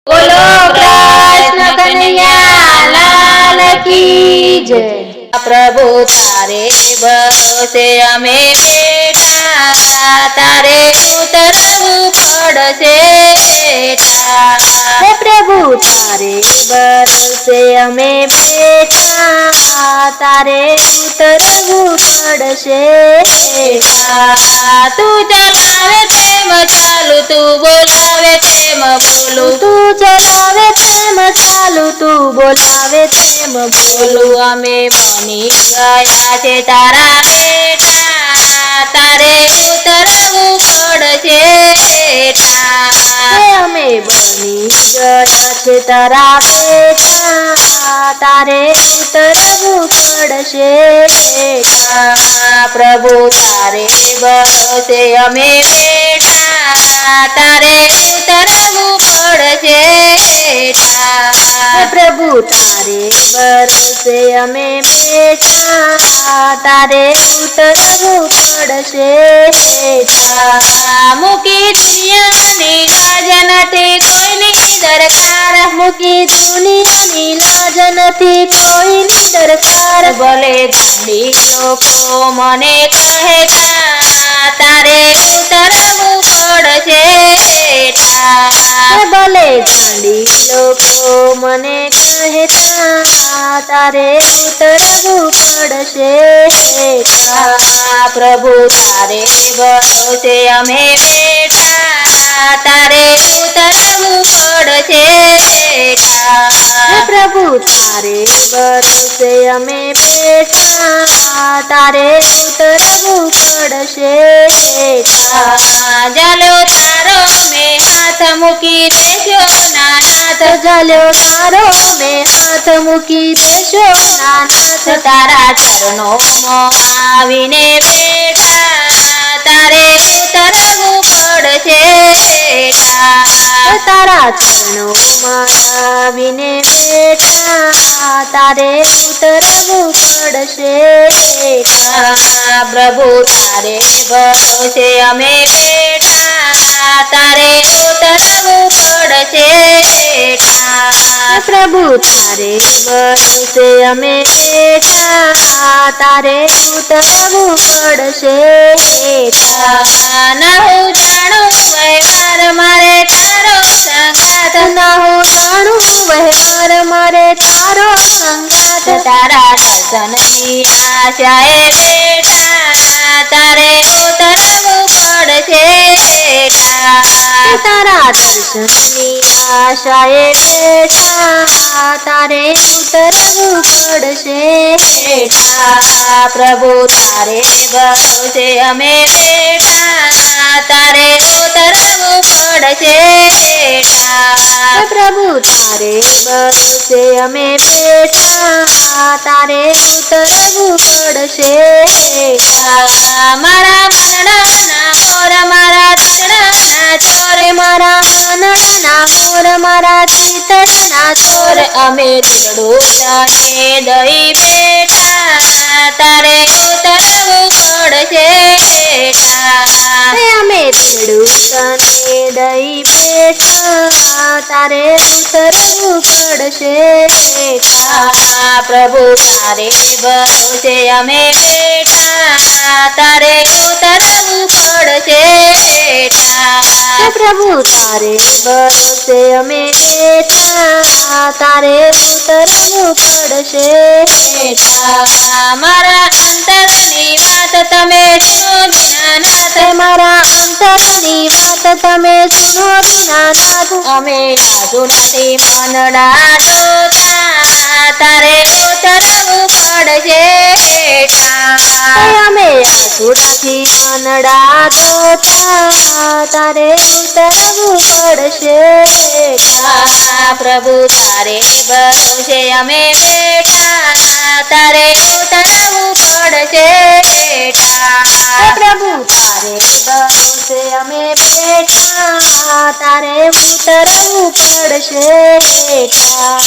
બોલો કૃષ્ણ કનૈયા લાલ કી જય। પ્રભુ તારે ભરોસે અમે બેઠા, તારે ઉતરવું પડશે બેટા। હે પ્રભુ તારે ભરોસે અમે બેઠા, તારે ઉતરવું પડશે બેટા। તું ચલાવે તેમ ચાલુ, તું બોલાવે તેમ બોલું, તું ચલાવે તેમ ચાલુ, તું બોલાવે તેમ બોલું। અમે બની ગયા છે તારા બેટા, તારે ઉતરવું પડશે બેટા। અમે બની ગયા છે તારા બેટા, તારે ઉતરવું પડશે બેટા। પ્રભુ તારે ભરોસે અમે બેઠા, તારે ઉતરવું પડશે બેટા। પ્રભુ તારે ભરોસે અમે બેઠા, તારે ઉતરવું પડશે બેટા। મૂકી દુનિયાની લાજ નથી કોઈની દરકાર, મૂકી દુનિયાની લાજ નથી કોઈની દરકાર। ભલે ગાંડી લોકો મને કહેતા, તારે ઉતરવું પડશે બેટા। ભલે ગાંડી લોકો મને કહેતા, તારે ઉતરવું પડશે બેટા। પ્રભુ તારે ભરોસે અમે બેઠા, તારે ઉતરવું પડશે બેટા। પ્રભુ તારે ભરોસે અમે બેઠા, તારે ઉતરવું પડશે બેટા। જાલ્યો તારો મેં હાથ મૂકી દેશો નાનાથ, જાલ્યો તારો મેં હાથ મૂકી દેશો નાનાથ। તારા ચરણોમાં આવીને બેઠા, તારે ઉતરવું પડશે બેટા। તારા ચરણોમાં આવીને બેઠા, તારે ઉતરવું પડશે બેટા। પ્રભુ તારે ભરોસે અમે બેઠા, તારે ઉતરવું પડશે બેટા। પ્રભુ તારે ભરોસે અમે બેઠા, તારે ઉતરવું પડશે બેટા। ના હું જાણું વ્યવહાર મારે તારો સંગાથ, ના હું જાણું વ્યવહાર મારે તારો સંગાથ। તારા દર્શનની આશાએ બેઠા, તારે ઉતરવું પડશે બેટા। તારા દર્શનની આશાએ બેઠા, તારે ઉતરવું પડશે બેટા। પ્રભુ તારે ભરોસે અમે બેઠા, તારે ઉતરવું પડશે બેટા। પ્રભુ તારે ભરોસે અમે બેઠા, તારે ઉતરવું પડશે બેટા। મારા મનડાના મોર મારા તગડાના ચોર, મારા મનડાના મોર મારા ચિતડના ચોર। અમે દિલડું તને દઈ બેઠા, તારે ઉતરવું પડશે બેટા। અમે દિલડું તને દઈ બેઠા, તારે ઉતરવું પડશે બેટા। પ્રભુ તારે ભરોસે અમે બેઠા, તારે ઉતરવું પડશે બેટા। પ્રભુ તારે ભરોસે અમે બેઠા, તારે ઉતરવું પડશે બેટા। મારા અંતરની વાત તમે સુનો દીનાનાથ, મારા અંતરની વાત તમે સુનો દીનાનાથ। અમે લાજુ નથી મનડા જોતા, તારે ઉતરવું પડશે બેટા। અમે આંસુ નથી મનડા જોતા, તારે ઉતરવું પડશે બેટા। પ્રભુ તારે ભરોસે અમે બેઠા, તારે ઉતરવું પડશે બેટા। પ્રભુ તારે ભરોસે અમે બેઠા, તારે ઉતરવું પડશે બેટા।